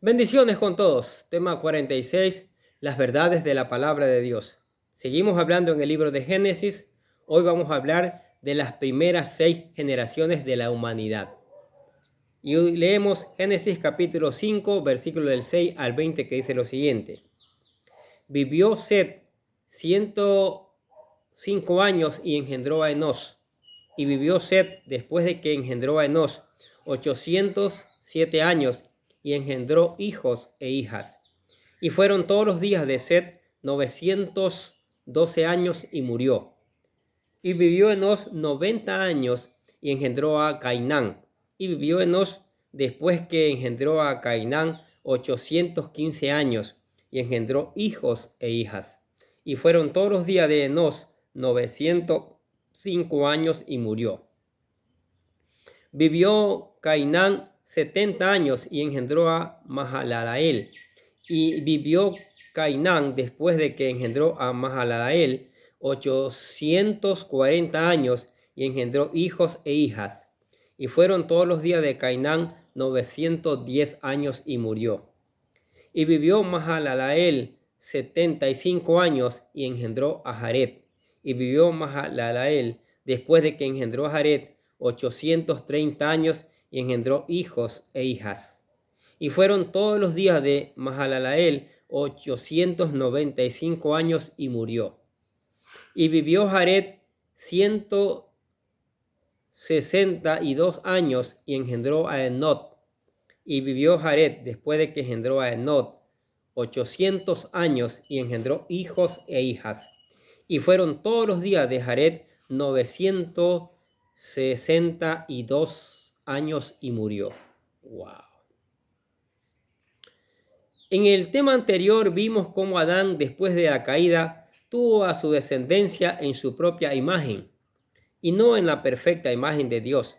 Bendiciones con todos. Tema 46, las verdades de la palabra de Dios. Seguimos hablando en el libro de Génesis. Hoy vamos a hablar de las primeras 6 generaciones de la humanidad. Y hoy leemos Génesis capítulo 5, versículo del 6 al 20, que dice lo siguiente. Vivió Set 105 años y engendró a Enos. Y vivió Set, después de que engendró a Enos, 807 años y engendró hijos e hijas. Y fueron todos los días de Set 912 años y murió. Y vivió Enos 90 años y engendró a Cainán. Y vivió Enos después que engendró a Cainán 815 años y engendró hijos e hijas. Y fueron todos los días de Enos 905 años y murió. Vivió Cainán 70 años y engendró a Mahalalael. Y vivió Cainán después de que engendró a Mahalalael 840 años y engendró hijos e hijas. Y fueron todos los días de Cainán 910 años y murió. Y vivió Mahalalael 75 años y engendró a Jared. Y vivió Mahalalael después de que engendró a Jared 830 años y engendró hijos e hijas. Y fueron todos los días de Mahalalael 895 años y murió. Y vivió Jared 162 años y engendró a Enot. Y vivió Jared después de que engendró a Enot 800 años y engendró hijos e hijas. Y fueron todos los días de Jared 962 años y murió. Wow. En el tema anterior vimos cómo Adán, después de la caída, tuvo a su descendencia en su propia imagen y no en la perfecta imagen de Dios,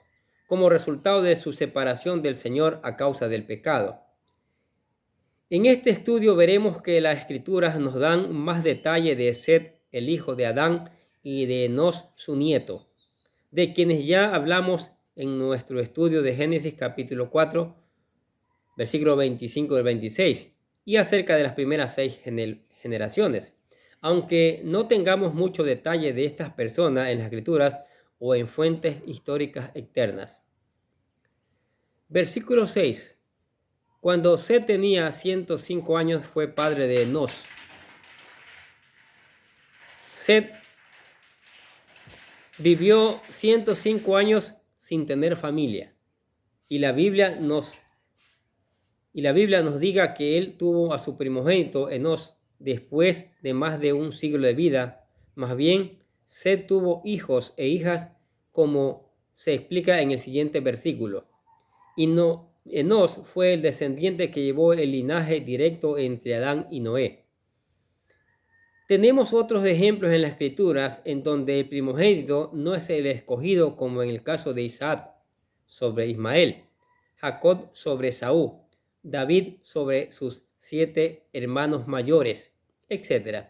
como resultado de su separación del Señor a causa del pecado. En este estudio veremos que las Escrituras nos dan más detalle de Set, el hijo de Adán, y de Enos, su nieto, de quienes ya hablamos en nuestro estudio de Génesis capítulo 4, versículo 25 al 26, y acerca de las primeras 6 generaciones. Aunque no tengamos mucho detalle de estas personas en las Escrituras o en fuentes históricas externas. Versículo 6. Cuando Set tenía 105 años fue padre de Enos. Set vivió 105 años sin tener familia. Y la Biblia nos diga que él tuvo a su primogénito Enos después de más de un siglo de vida. Más bien, Set tuvo hijos e hijas, como se explica en el siguiente versículo. Y Enos fue el descendiente que llevó el linaje directo entre Adán y Noé. Tenemos otros ejemplos en las Escrituras en donde el primogénito no es el escogido, como en el caso de Isaac sobre Ismael, Jacob sobre Esaú, David sobre sus 7 hermanos mayores, etc.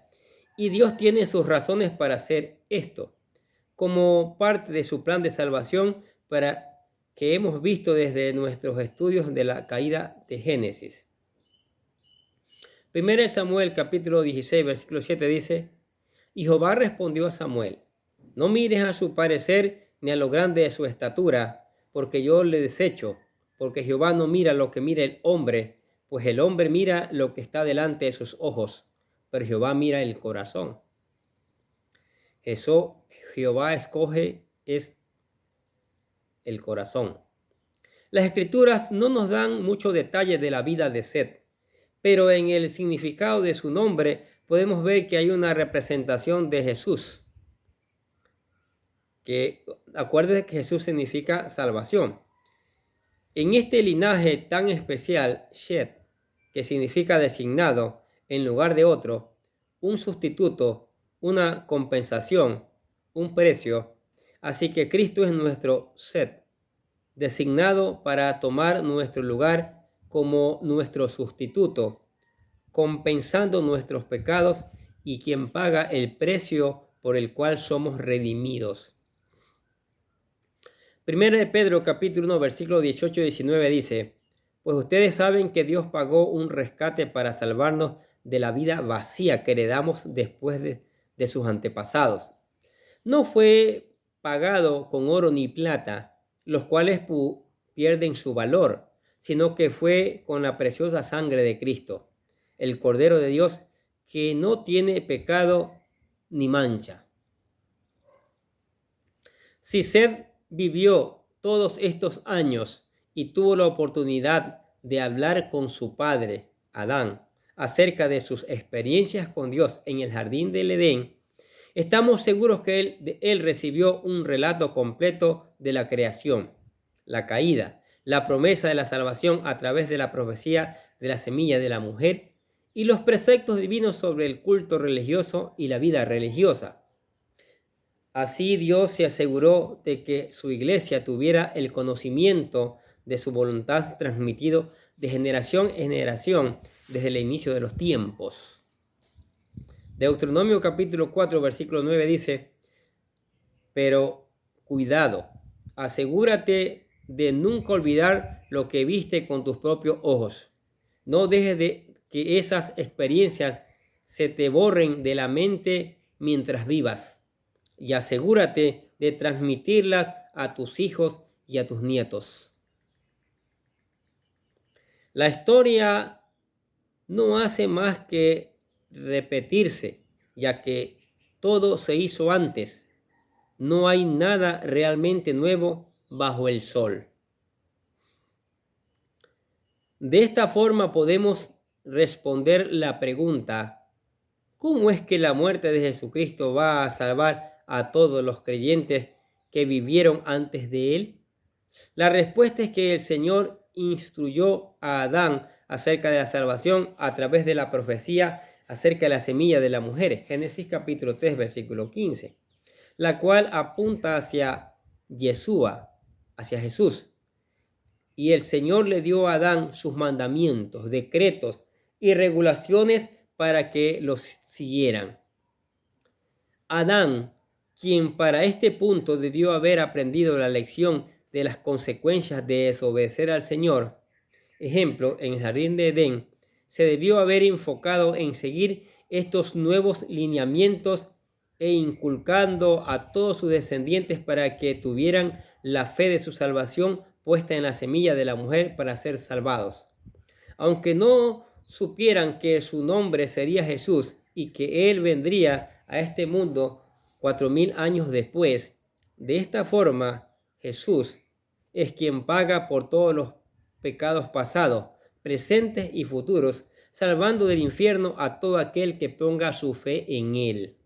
Y Dios tiene sus razones para hacer esto, como parte de su plan de salvación para que hemos visto desde nuestros estudios de la caída de Génesis. 1 Samuel capítulo 16 versículo 7 dice: Y Jehová respondió a Samuel: No mires a su parecer ni a lo grande de su estatura, porque yo le desecho, porque Jehová no mira lo que mira el hombre, pues el hombre mira lo que está delante de sus ojos, pero Jehová mira el corazón. Eso Jehová escoge es el corazón. Las Escrituras no nos dan mucho detalle de la vida de Set, pero en el significado de su nombre podemos ver que hay una representación de Jesús. Que acuérdense que Jesús significa salvación. En este linaje tan especial, Shet, que significa designado en lugar de otro, un sustituto, una compensación, un precio. Así que Cristo es nuestro Set, designado para tomar nuestro lugar como nuestro sustituto, compensando nuestros pecados y quien paga el precio por el cual somos redimidos. 1 de Pedro capítulo 1 versículo 18 y 19 dice: Pues ustedes saben que Dios pagó un rescate para salvarnos de la vida vacía que heredamos después de sus antepasados. No fue pagado con oro ni plata, los cuales pierden su valor, sino que fue con la preciosa sangre de Cristo, el Cordero de Dios, que no tiene pecado ni mancha. Si Seth vivió todos estos años y tuvo la oportunidad de hablar con su padre, Adán, acerca de sus experiencias con Dios en el jardín del Edén, estamos seguros que él recibió un relato completo de la creación, la caída, la promesa de la salvación a través de la profecía de la semilla de la mujer y los preceptos divinos sobre el culto religioso y la vida religiosa. Así Dios se aseguró de que su iglesia tuviera el conocimiento de su voluntad transmitido de generación en generación desde el inicio de los tiempos. Deuteronomio capítulo 4, versículo 9 dice: pero cuidado, asegúrate de nunca olvidar lo que viste con tus propios ojos. No dejes de que esas experiencias se te borren de la mente mientras vivas. Y asegúrate de transmitirlas a tus hijos y a tus nietos. La historia no hace más que repetirse, ya que todo se hizo antes. No hay nada realmente nuevo bajo el sol. De esta forma podemos responder la pregunta: ¿cómo es que la muerte de Jesucristo va a salvar a todos los creyentes que vivieron antes de él? La respuesta es que el Señor instruyó a Adán acerca de la salvación a través de la profecía acerca de la semilla de la mujer, Génesis capítulo 3, versículo 15, la cual apunta hacia Yeshua, hacia Jesús. Y el Señor le dio a Adán sus mandamientos, decretos y regulaciones para que los siguieran. Adán, quien para este punto debió haber aprendido la lección de las consecuencias de desobedecer al Señor, ejemplo, en el jardín de Edén, se debió haber enfocado en seguir estos nuevos lineamientos e inculcando a todos sus descendientes para que tuvieran la fe de su salvación puesta en la semilla de la mujer para ser salvados. Aunque no supieran que su nombre sería Jesús y que él vendría a este mundo 4000 años después, de esta forma Jesús es quien paga por todos los pecados pasados, presentes y futuros, salvando del infierno a todo aquel que ponga su fe en él.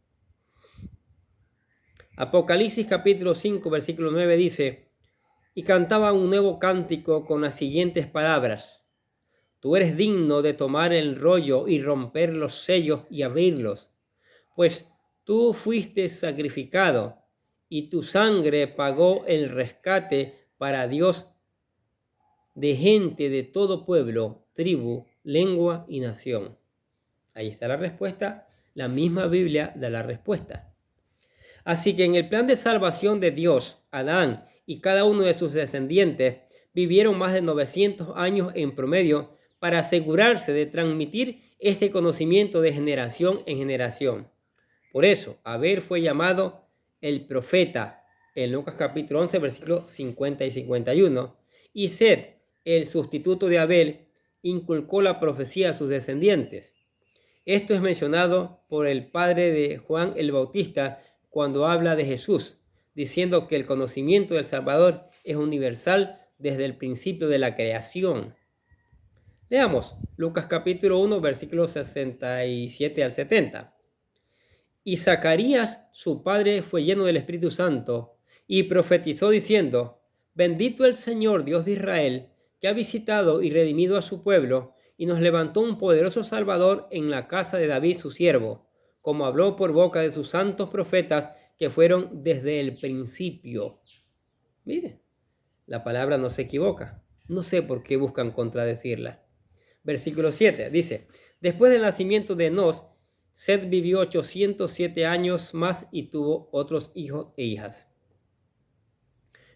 Apocalipsis capítulo 5, versículo 9 dice: y cantaba un nuevo cántico con las siguientes palabras: tú eres digno de tomar el rollo y romper los sellos y abrirlos, pues tú fuiste sacrificado y tu sangre pagó el rescate para Dios de gente de todo pueblo, tribu, lengua y nación. Ahí está la respuesta. La misma Biblia da la respuesta. Así que en el plan de salvación de Dios, Adán y cada uno de sus descendientes vivieron más de 900 años en promedio para asegurarse de transmitir este conocimiento de generación en generación. Por eso, Abel fue llamado el profeta en Lucas capítulo 11, versículos 50 y 51. Y Seth, el sustituto de Abel, inculcó la profecía a sus descendientes. Esto es mencionado por el padre de Juan el Bautista cuando habla de Jesús, diciendo que el conocimiento del Salvador es universal desde el principio de la creación. Leamos Lucas capítulo 1, versículos 67 al 70. Y Zacarías, su padre, fue lleno del Espíritu Santo y profetizó diciendo: bendito el Señor Dios de Israel, que ha visitado y redimido a su pueblo, y nos levantó un poderoso Salvador en la casa de David su siervo, como habló por boca de sus santos profetas que fueron desde el principio. Mire, la palabra no se equivoca. No sé por qué buscan contradecirla. Versículo 7 dice: después del nacimiento de Enos, Seth vivió 807 años más y tuvo otros hijos e hijas.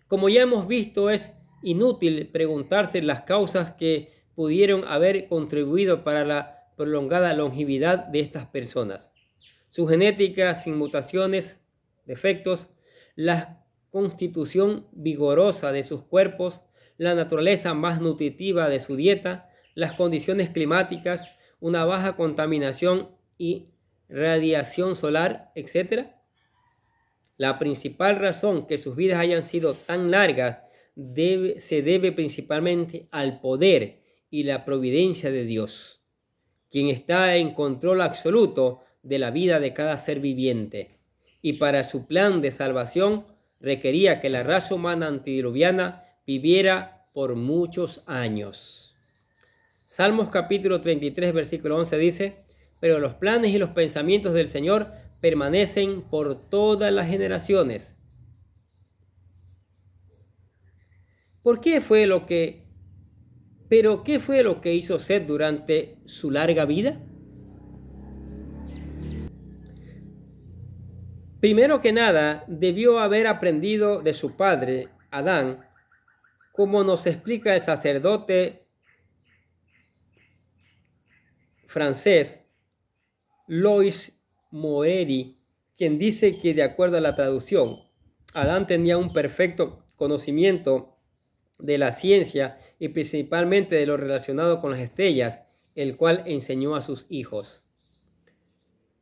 Como ya hemos visto, es inútil preguntarse las causas que pudieron haber contribuido para la prolongada longevidad de estas personas. Su genética sin mutaciones, defectos, la constitución vigorosa de sus cuerpos, la naturaleza más nutritiva de su dieta, las condiciones climáticas, una baja contaminación y radiación solar, etc. La principal razón que sus vidas hayan sido tan largas se debe principalmente al poder y la providencia de Dios, quien está en control absoluto de la vida de cada ser viviente. Y para su plan de salvación requería que la raza humana antediluviana viviera por muchos años. Salmos capítulo 33, versículo 11 dice: pero los planes y los pensamientos del Señor permanecen por todas las generaciones. ¿Qué fue lo que hizo Seth durante su larga vida? Primero que nada, debió haber aprendido de su padre, Adán, como nos explica el sacerdote francés Lois Moretti, quien dice que, de acuerdo a la traducción, Adán tenía un perfecto conocimiento de la ciencia y principalmente de lo relacionado con las estrellas, el cual enseñó a sus hijos.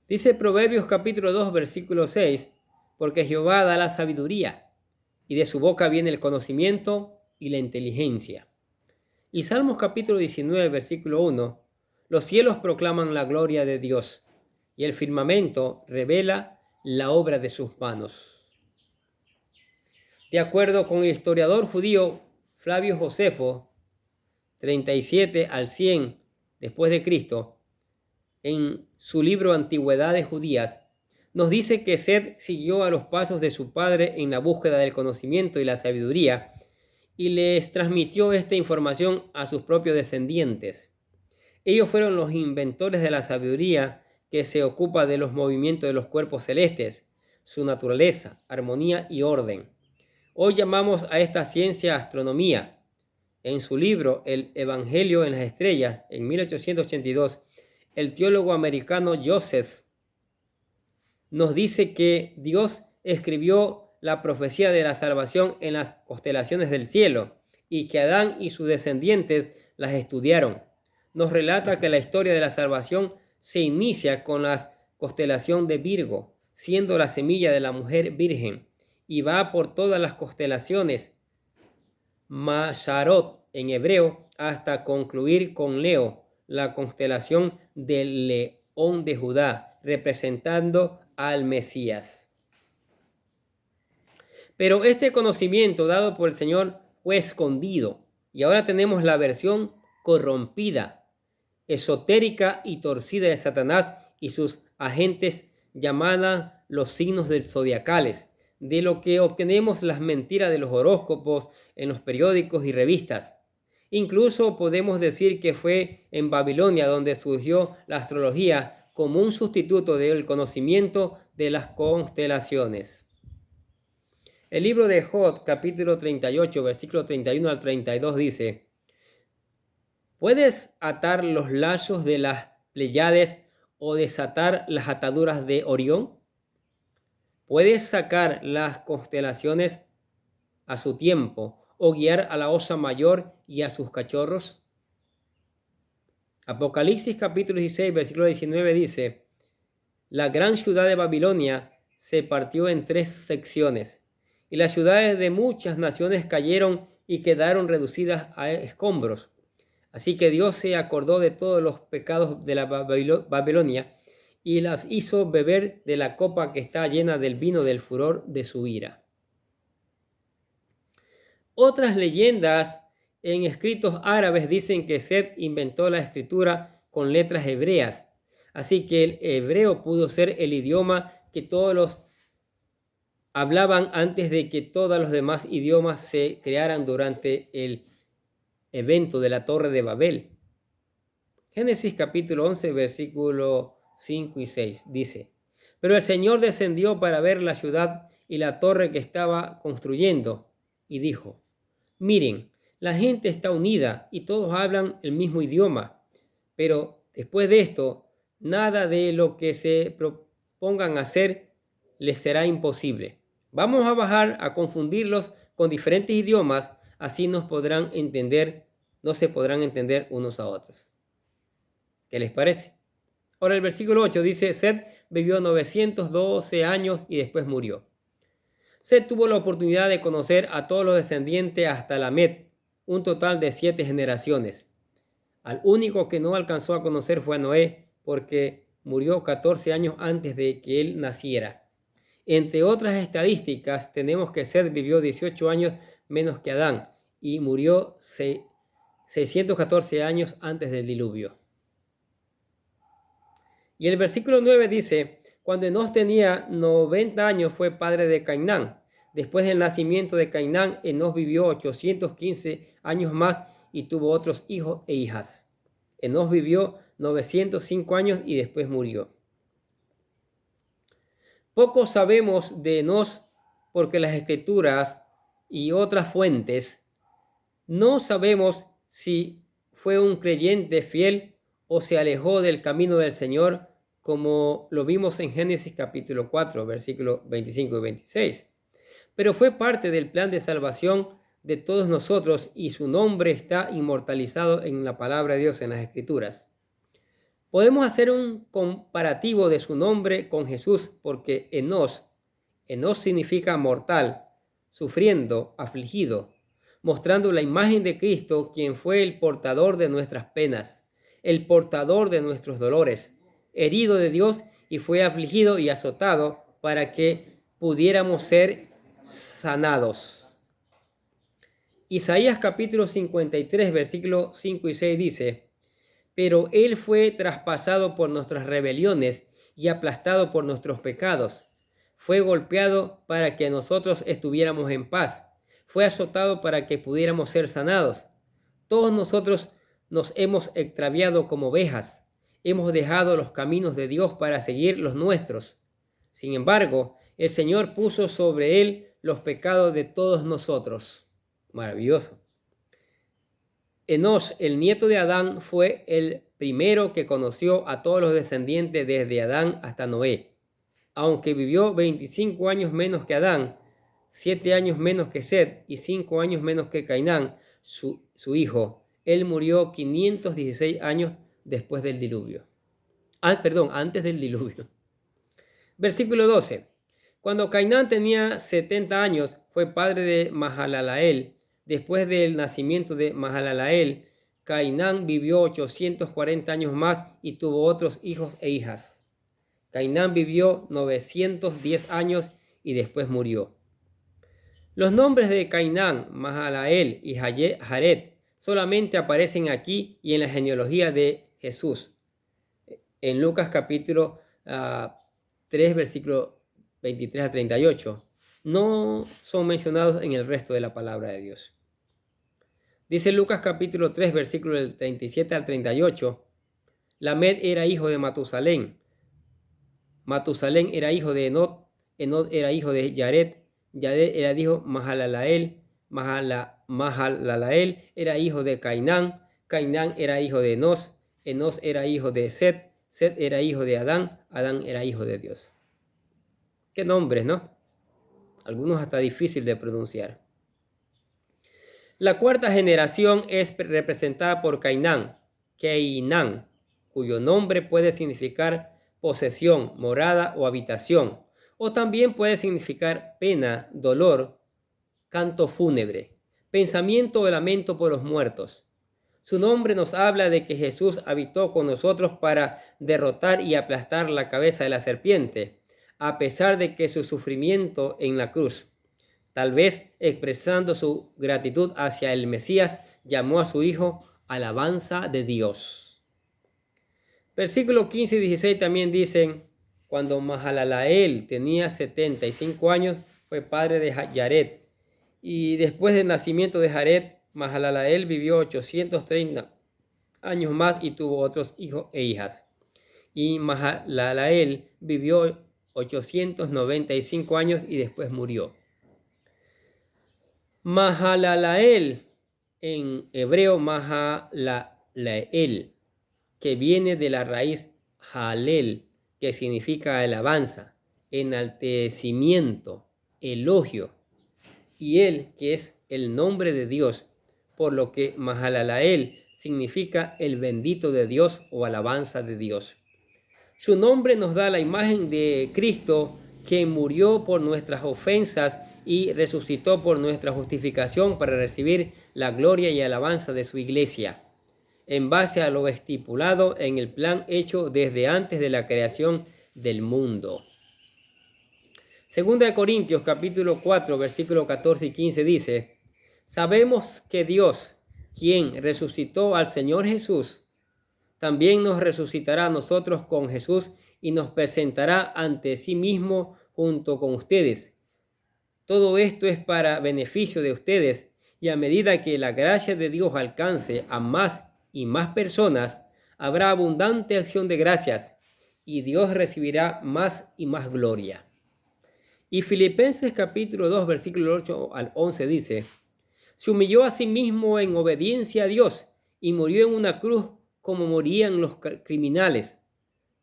Dice Proverbios capítulo 2, versículo 6, porque Jehová da la sabiduría, y de su boca viene el conocimiento y la inteligencia. Y Salmos capítulo 19, versículo 1, los cielos proclaman la gloria de Dios, y el firmamento revela la obra de sus manos. De acuerdo con el historiador judío Flavio Josefo, 37 al 100 después de Cristo, en su libro Antigüedades Judías, nos dice que Seth siguió a los pasos de su padre en la búsqueda del conocimiento y la sabiduría y les transmitió esta información a sus propios descendientes. Ellos fueron los inventores de la sabiduría que se ocupa de los movimientos de los cuerpos celestes, su naturaleza, armonía y orden. Hoy llamamos a esta ciencia astronomía. En su libro El Evangelio en las Estrellas, en 1882, el teólogo americano Joseph nos dice que Dios escribió la profecía de la salvación en las constelaciones del cielo y que Adán y sus descendientes las estudiaron. Nos relata que la historia de la salvación se inicia con la constelación de Virgo, siendo la semilla de la mujer virgen, y va por todas las constelaciones, Masharot en hebreo, hasta concluir con Leo, la constelación del león de Judá, representando al Mesías. Pero este conocimiento dado por el Señor fue escondido, y ahora tenemos la versión corrompida, esotérica y torcida de Satanás y sus agentes, llamada los signos del zodiacales, de lo que obtenemos las mentiras de los horóscopos en los periódicos y revistas. Incluso podemos decir que fue en Babilonia donde surgió la astrología como un sustituto del conocimiento de las constelaciones. El libro de Job, capítulo 38, versículo 31 al 32 dice: ¿puedes atar los lazos de las Pléyades o desatar las ataduras de Orión? ¿Puedes sacar las constelaciones a su tiempo o guiar a la Osa Mayor y a sus cachorros? Apocalipsis capítulo 16, versículo 19 dice: la gran ciudad de Babilonia se partió en 3 secciones, y las ciudades de muchas naciones cayeron y quedaron reducidas a escombros. Así que Dios se acordó de todos los pecados de la Babilonia y las hizo beber de la copa que está llena del vino del furor de su ira. Otras leyendas en escritos árabes dicen que Seth inventó la escritura con letras hebreas, así que el hebreo pudo ser el idioma que todos los hablaban antes de que todos los demás idiomas se crearan durante el evento de la Torre de Babel. Génesis capítulo 11, versículo 5 y 6 dice: pero el Señor descendió para ver la ciudad y la torre que estaba construyendo, y dijo: Miren, la gente está unida y todos hablan el mismo idioma, pero después de esto, nada de lo que se propongan hacer les será imposible. Vamos a bajar a confundirlos con diferentes idiomas, así no se podrán entender unos a otros. ¿Qué les parece? Ahora el versículo 8 dice, Set vivió 912 años y después murió. Set tuvo la oportunidad de conocer a todos los descendientes hasta Lamed, un total de 7 generaciones. Al único que no alcanzó a conocer fue a Noé, porque murió 14 años antes de que él naciera. Entre otras estadísticas, tenemos que Set vivió 18 años menos que Adán y murió 614 años antes del diluvio. Y el versículo 9 dice, cuando Enós tenía 90 años fue padre de Cainán. Después del nacimiento de Cainán, Enós vivió 815 años más y tuvo otros hijos e hijas. Enós vivió 905 años y después murió. Poco sabemos de Enós porque las escrituras y otras fuentes no sabemos si fue un creyente fiel o se alejó del camino del Señor, como lo vimos en Génesis capítulo 4, versículos 25 y 26. Pero fue parte del plan de salvación de todos nosotros y su nombre está inmortalizado en la palabra de Dios en las Escrituras. Podemos hacer un comparativo de su nombre con Jesús porque Enós significa mortal, sufriendo, afligido, mostrando la imagen de Cristo, quien fue el portador de nuestras penas, el portador de nuestros dolores, herido de Dios y fue afligido y azotado para que pudiéramos ser sanados. Isaías capítulo 53, versículos 5 y 6 dice, pero Él fue traspasado por nuestras rebeliones y aplastado por nuestros pecados. Fue golpeado para que nosotros estuviéramos en paz. Fue azotado para que pudiéramos ser sanados. Todos nosotros nos hemos extraviado como ovejas. Hemos dejado los caminos de Dios para seguir los nuestros. Sin embargo, el Señor puso sobre Él los pecados de todos nosotros. Maravilloso. Enós, el nieto de Adán, fue el primero que conoció a todos los descendientes desde Adán hasta Noé. Aunque vivió 25 años menos que Adán, 7 años menos que Set y 5 años menos que Cainán, su hijo, él murió 516 años después del diluvio. Antes del diluvio. Versículo 12. Cuando Cainán tenía 70 años, fue padre de Mahalalael. Después del nacimiento de Mahalalael, Cainán vivió 840 años más y tuvo otros hijos e hijas. Cainán vivió 910 años y después murió. Los nombres de Cainán, Mahalalael y Jared solamente aparecen aquí y en la genealogía de Jesús. En Lucas capítulo 3, versículo 23 a 38. No son mencionados en el resto de la palabra de Dios. Dice Lucas capítulo 3, versículo del 37 al 38. Lamed era hijo de Matusalén. Matusalén era hijo de Enod. Enod era hijo de Jared. Jared era hijo de Mahalalael. Mahalalael era hijo de Cainán. Cainán era hijo de Enós. Enós era hijo de Set. Set era hijo de Adán. Adán era hijo de Dios. Qué nombres, ¿no? Algunos hasta difícil de pronunciar. La cuarta generación es representada por Cainán, cuyo nombre puede significar posesión, morada o habitación, o también puede significar pena, dolor, canto fúnebre, pensamiento o lamento por los muertos. Su nombre nos habla de que Jesús habitó con nosotros para derrotar y aplastar la cabeza de la serpiente, a pesar de que su sufrimiento en la cruz. Tal vez expresando su gratitud hacia el Mesías, llamó a su hijo alabanza de Dios. Versículos 15 y 16 también dicen, cuando Mahalalael tenía 75 años, fue padre de Jared. Y después del nacimiento de Jared, Mahalalael vivió 830 años más y tuvo otros hijos e hijas. Y Mahalalael vivió 895 años y después murió. Mahalalael, en hebreo Mahalael, que viene de la raíz Halel, que significa alabanza, enaltecimiento, elogio, y él, que es el nombre de Dios, por lo que Mahalalael significa el bendito de Dios o alabanza de Dios. Su nombre nos da la imagen de Cristo, que murió por nuestras ofensas y resucitó por nuestra justificación para recibir la gloria y alabanza de su iglesia, en base a lo estipulado en el plan hecho desde antes de la creación del mundo. Segunda de Corintios capítulo 4, versículos 14 y 15 dice: sabemos que Dios, quien resucitó al Señor Jesús, también nos resucitará a nosotros con Jesús y nos presentará ante sí mismo junto con ustedes. Todo esto es para beneficio de ustedes, y a medida que la gracia de Dios alcance a más y más personas, habrá abundante acción de gracias y Dios recibirá más y más gloria. Y Filipenses capítulo 2, versículo 8 al 11 dice: se humilló a sí mismo en obediencia a Dios y murió en una cruz como morían los criminales.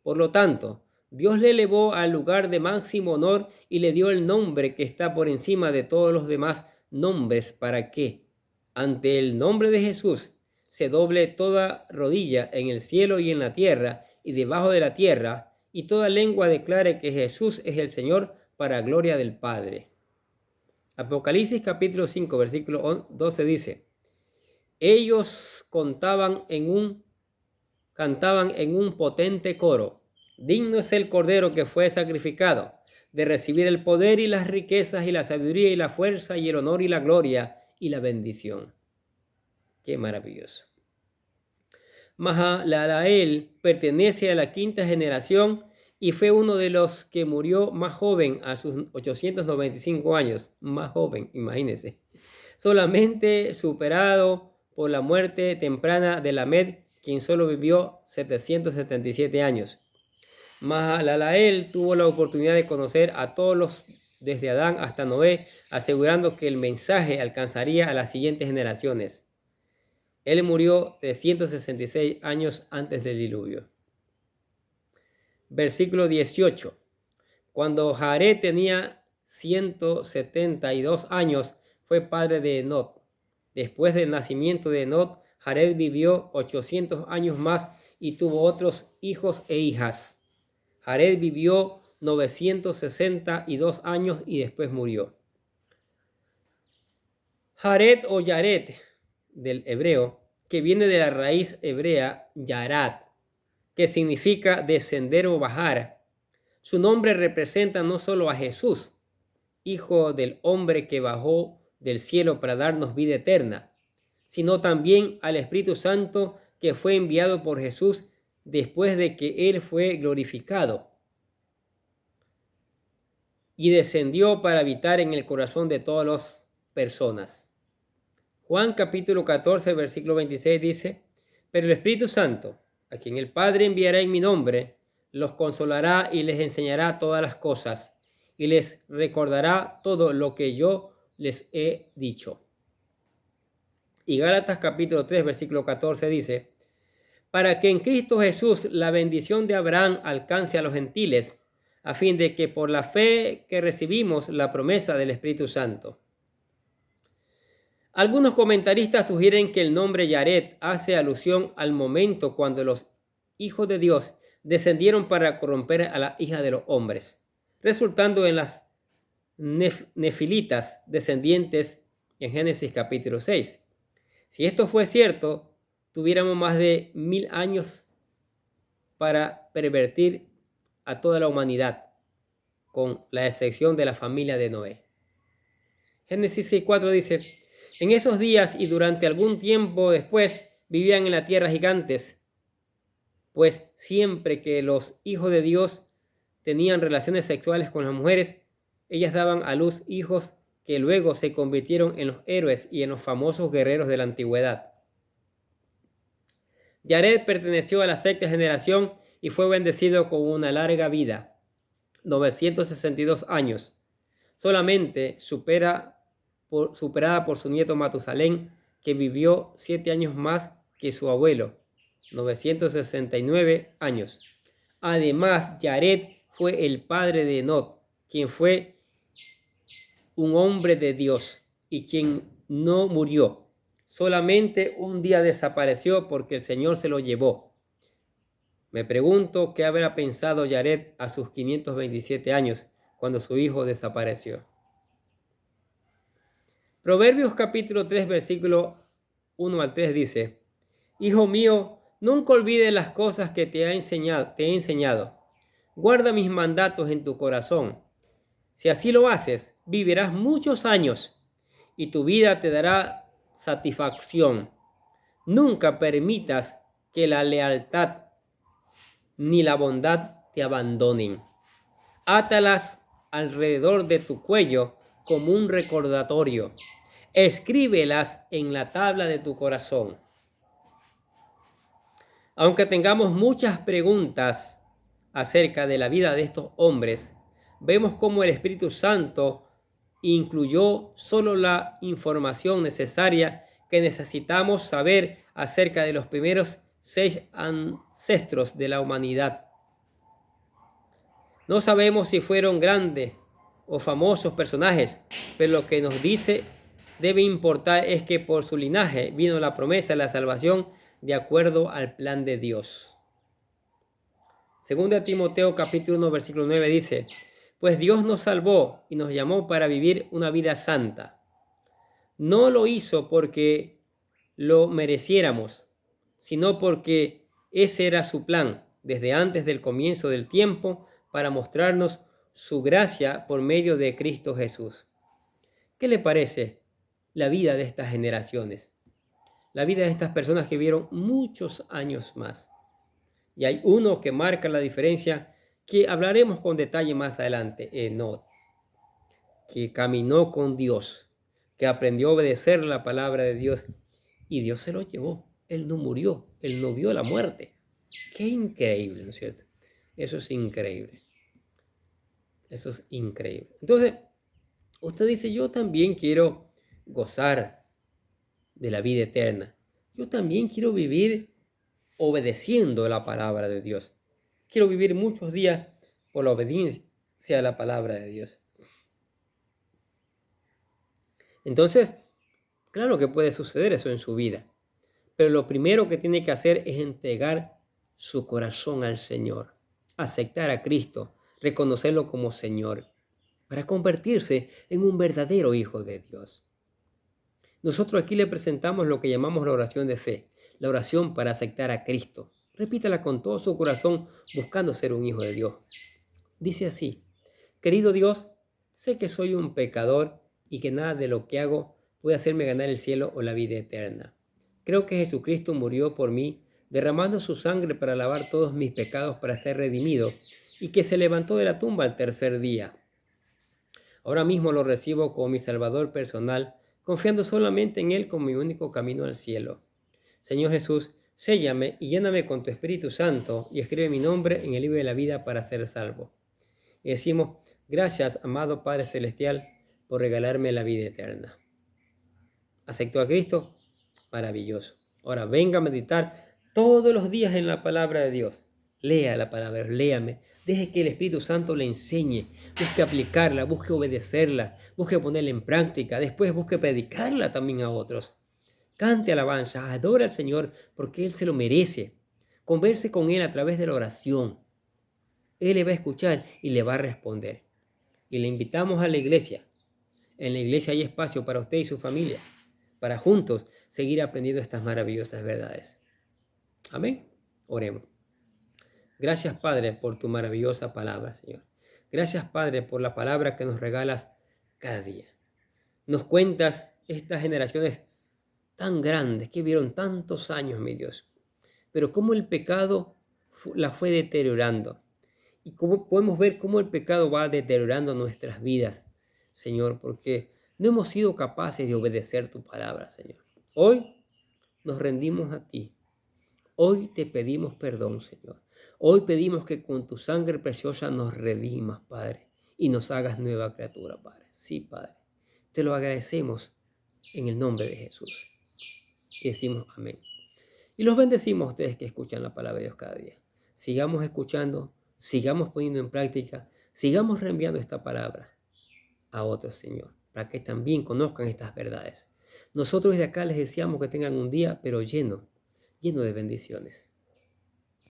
Por lo tanto, Dios le elevó al lugar de máximo honor y le dio el nombre que está por encima de todos los demás nombres, para que, ante el nombre de Jesús, se doble toda rodilla en el cielo y en la tierra y debajo de la tierra, y toda lengua declare que Jesús es el Señor, para gloria del Padre. Apocalipsis capítulo 5, versículo 12 dice: ellos cantaban en un potente coro: digno es el Cordero que fue sacrificado, de recibir el poder y las riquezas y la sabiduría y la fuerza y el honor y la gloria y la bendición. Qué maravilloso. Mahalalael pertenece a la quinta generación y fue uno de los que murió más joven, a sus 895 años. Más joven, imagínense. Solamente superado por la muerte temprana de Lamed, quien solo vivió 777 años. Mahalalael tuvo la oportunidad de conocer a todos los, desde Adán hasta Noé, asegurando que el mensaje alcanzaría a las siguientes generaciones. Él murió 366 años antes del diluvio. Versículo 18. Cuando Jared tenía 172 años, fue padre de Enot. Después del nacimiento de Enot, Jared vivió 800 años más y tuvo otros hijos e hijas. Jared vivió 962 años y después murió. Jared o Yared, del hebreo, que viene de la raíz hebrea Yarad, que significa descender o bajar. Su nombre representa no solo a Jesús, Hijo del hombre que bajó del cielo para darnos vida eterna, sino también al Espíritu Santo que fue enviado por Jesús después de que Él fue glorificado y descendió para habitar en el corazón de todas las personas. Juan capítulo 14, versículo 26 dice: pero el Espíritu Santo, a quien el Padre enviará en mi nombre, los consolará y les enseñará todas las cosas, y les recordará todo lo que yo les he dicho. Y Gálatas capítulo 3, versículo 14 dice: para que en Cristo Jesús la bendición de Abraham alcance a los gentiles, a fin de que por la fe que recibimos la promesa del Espíritu Santo. Algunos comentaristas sugieren que el nombre Yared hace alusión al momento cuando los hijos de Dios descendieron para corromper a la hija de los hombres, resultando en las nefilitas descendientes en Génesis capítulo 6. Si esto fue cierto, tuviéramos más de 1000 años para pervertir a toda la humanidad, con la excepción de la familia de Noé. Génesis 6:4 dice: en esos días y durante algún tiempo después vivían en la tierra gigantes, pues siempre que los hijos de Dios tenían relaciones sexuales con las mujeres, ellas daban a luz hijos que luego se convirtieron en los héroes y en los famosos guerreros de la antigüedad. Yared perteneció a la sexta generación y fue bendecido con una larga vida, 962 años. Solamente supera superada por su nieto Matusalén, que vivió 7 años más que su abuelo, 969 años. Además, Yared fue el padre de Enoc, quien fue un hombre de Dios y quien no murió. Solamente un día desapareció porque el Señor se lo llevó. Me pregunto qué habrá pensado Yared a sus 527 años cuando su hijo desapareció. Proverbios capítulo 3, versículo 1 al 3 dice: Hijo mío, nunca olvides las cosas que te he enseñado. Guarda mis mandatos en tu corazón. Si así lo haces, vivirás muchos años y tu vida te dará satisfacción. Nunca permitas que la lealtad ni la bondad te abandonen. Átalas alrededor de tu cuello como un recordatorio. Escríbelas en la tabla de tu corazón. Aunque tengamos muchas preguntas acerca de la vida de estos hombres, vemos cómo el Espíritu Santo incluyó solo la información necesaria que necesitamos saber acerca de los primeros 6 ancestros de la humanidad. No sabemos si fueron grandes o famosos personajes, pero lo que nos debe importar es que por su linaje vino la promesa de la salvación de acuerdo al plan de Dios. Segunda Timoteo capítulo 1 versículo 9 dice: Pues Dios nos salvó y nos llamó para vivir una vida santa. No lo hizo porque lo mereciéramos, sino porque ese era su plan desde antes del comienzo del tiempo, para mostrarnos su gracia por medio de Cristo Jesús. ¿Qué le parece la vida de estas generaciones? La vida de estas personas que vivieron muchos años más. Y hay uno que marca la diferencia, que hablaremos con detalle más adelante: Enoc, que caminó con Dios, que aprendió a obedecer la palabra de Dios, y Dios se lo llevó. Él no murió, él no vio la muerte. Qué increíble, ¿no es cierto? Eso es increíble. Eso es increíble. Entonces, usted dice: yo también quiero gozar de la vida eterna. Yo también quiero vivir obedeciendo la palabra de Dios. Quiero vivir muchos días por la obediencia a la palabra de Dios. Entonces, claro que puede suceder eso en su vida. Pero lo primero que tiene que hacer es entregar su corazón al Señor, aceptar a Cristo, reconocerlo como Señor, para convertirse en un verdadero hijo de Dios. Nosotros aquí le presentamos lo que llamamos la oración de fe, la oración para aceptar a Cristo. Repítala con todo su corazón, buscando ser un hijo de Dios. Dice así: Querido Dios, sé que soy un pecador y que nada de lo que hago puede hacerme ganar el cielo o la vida eterna. Creo que Jesucristo murió por mí, derramando su sangre para lavar todos mis pecados, para ser redimido, y que se levantó de la tumba al tercer día. Ahora mismo lo recibo como mi Salvador personal, confiando solamente en Él como mi único camino al cielo. Señor Jesús, séllame y lléname con tu Espíritu Santo y escribe mi nombre en el libro de la vida para ser salvo. Y decimos: gracias, amado Padre Celestial, por regalarme la vida eterna. ¿Aceptó a Cristo? Maravilloso. Ahora venga a meditar todos los días en la palabra de Dios. Lea la palabra, léame. Deje que el Espíritu Santo le enseñe. Busque aplicarla, busque obedecerla, busque ponerla en práctica. Después busque predicarla también a otros. Cante alabanza, adora al Señor porque Él se lo merece. Converse con Él a través de la oración. Él le va a escuchar y le va a responder. Y le invitamos a la iglesia. En la iglesia hay espacio para usted y su familia, para juntos seguir aprendiendo estas maravillosas verdades. Amén. Oremos. Gracias, Padre, por tu maravillosa palabra, Señor. Gracias, Padre, por la palabra que nos regalas cada día. Nos cuentas estas generaciones tan grandes que vieron tantos años, mi Dios, pero cómo el pecado la fue deteriorando. Y cómo podemos ver cómo el pecado va deteriorando nuestras vidas, Señor, porque no hemos sido capaces de obedecer tu palabra, Señor. Hoy nos rendimos a ti. Hoy te pedimos perdón, Señor. Hoy pedimos que con tu sangre preciosa nos redimas, Padre, y nos hagas nueva criatura, Padre. Sí, Padre. Te lo agradecemos en el nombre de Jesús. Y decimos amén. Y los bendecimos a ustedes que escuchan la palabra de Dios cada día. Sigamos escuchando, sigamos poniendo en práctica, sigamos reenviando esta palabra a otros, Señor, para que también conozcan estas verdades. Nosotros desde acá les deseamos que tengan un día, pero lleno de bendiciones.